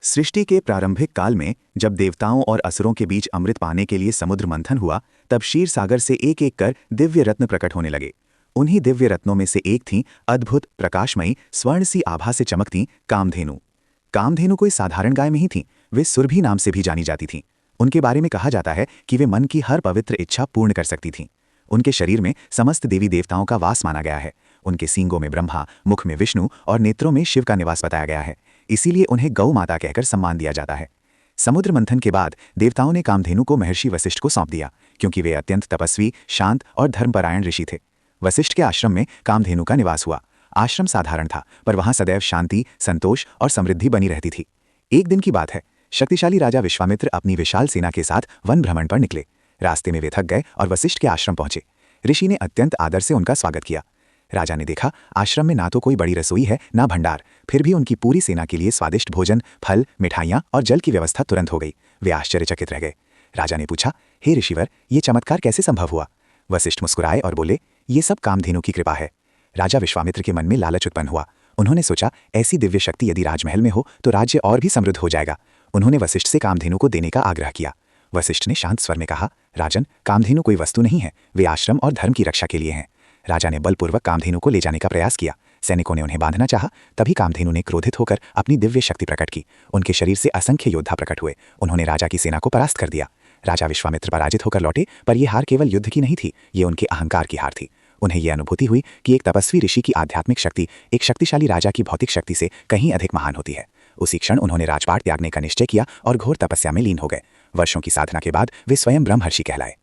सृष्टि के प्रारंभिक काल में जब देवताओं और असुरों के बीच अमृत पाने के लिए समुद्र मंथन हुआ, तब क्षीर सागर से एक एक कर दिव्य रत्न प्रकट होने लगे। उन्हीं दिव्य रत्नों में से एक थी अद्भुत प्रकाशमयी स्वर्ण सी आभा से चमकती कामधेनु। कामधेनु कोई साधारण गाय नहीं थी, वे सुरभि नाम से भी जानी जाती थीं। उनके बारे में कहा जाता है कि वे मन की हर पवित्र इच्छा पूर्ण कर सकती थीं। उनके शरीर में समस्त देवी देवताओं का वास माना गया है। उनके सींगों में ब्रह्मा, मुख में विष्णु और नेत्रों में शिव का निवास बताया गया है। इसीलिए उन्हें गौ माता कहकर सम्मान दिया जाता है। समुद्र मंथन के बाद देवताओं ने कामधेनु को महर्षि वशिष्ठ को सौंप दिया, क्योंकि वे अत्यंत तपस्वी, शांत और धर्मपरायण ऋषि थे। वशिष्ठ के आश्रम में कामधेनु का निवास हुआ। आश्रम साधारण था, पर वहां सदैव शांति, संतोष और समृद्धि बनी रहती थी। एक दिन की बात है, शक्तिशाली राजा विश्वामित्र अपनी विशाल सेना के साथ वन भ्रमण पर निकले। रास्ते में वे थक गए और वशिष्ठ के आश्रम पहुंचे। ऋषि ने अत्यंत आदर से उनका स्वागत किया। राजा ने देखा आश्रम में ना तो कोई बड़ी रसोई है, ना भंडार, फिर भी उनकी पूरी सेना के लिए स्वादिष्ट भोजन, फल, मिठाइयाँ और जल की व्यवस्था तुरंत हो गई। वे आश्चर्यचकित रह गए। राजा ने पूछा, हे ऋषिवर, ये चमत्कार कैसे संभव हुआ? वशिष्ठ मुस्कुराए और बोले, ये सब कामधेनु की कृपा है। राजा विश्वामित्र के मन में लालच उत्पन्न हुआ। उन्होंने सोचा, ऐसी दिव्य शक्ति यदि राजमहल में हो तो राज्य और भी समृद्ध हो जाएगा। उन्होंने वशिष्ठ से कामधेनु को देने का आग्रह किया। वशिष्ठ ने शांत स्वर में कहा, राजन, कामधेनु कोई वस्तु नहीं है, वे आश्रम और धर्म की रक्षा के लिए हैं। राजा ने बलपूर्वक कामधेनु को ले जाने का प्रयास किया। सैनिकों ने उन्हें बांधना चाहा, तभी कामधेनु ने क्रोधित होकर अपनी दिव्य शक्ति प्रकट की। उनके शरीर से असंख्य योद्धा प्रकट हुए। उन्होंने राजा की सेना को परास्त कर दिया। राजा विश्वामित्र पराजित होकर लौटे, पर यह हार केवल युद्ध की नहीं थी, ये उनके अहंकार की हार थी। उन्हें यह अनुभूति हुई कि एक तपस्वी ऋषि की आध्यात्मिक शक्ति एक शक्तिशाली राजा की भौतिक शक्ति से कहीं अधिक महान होती है। उसी क्षण उन्होंने राजपाट त्यागने का निश्चय किया और घोर तपस्या में लीन हो गए। वर्षों की साधना के बाद वे स्वयं ब्रह्मर्षि कहलाए।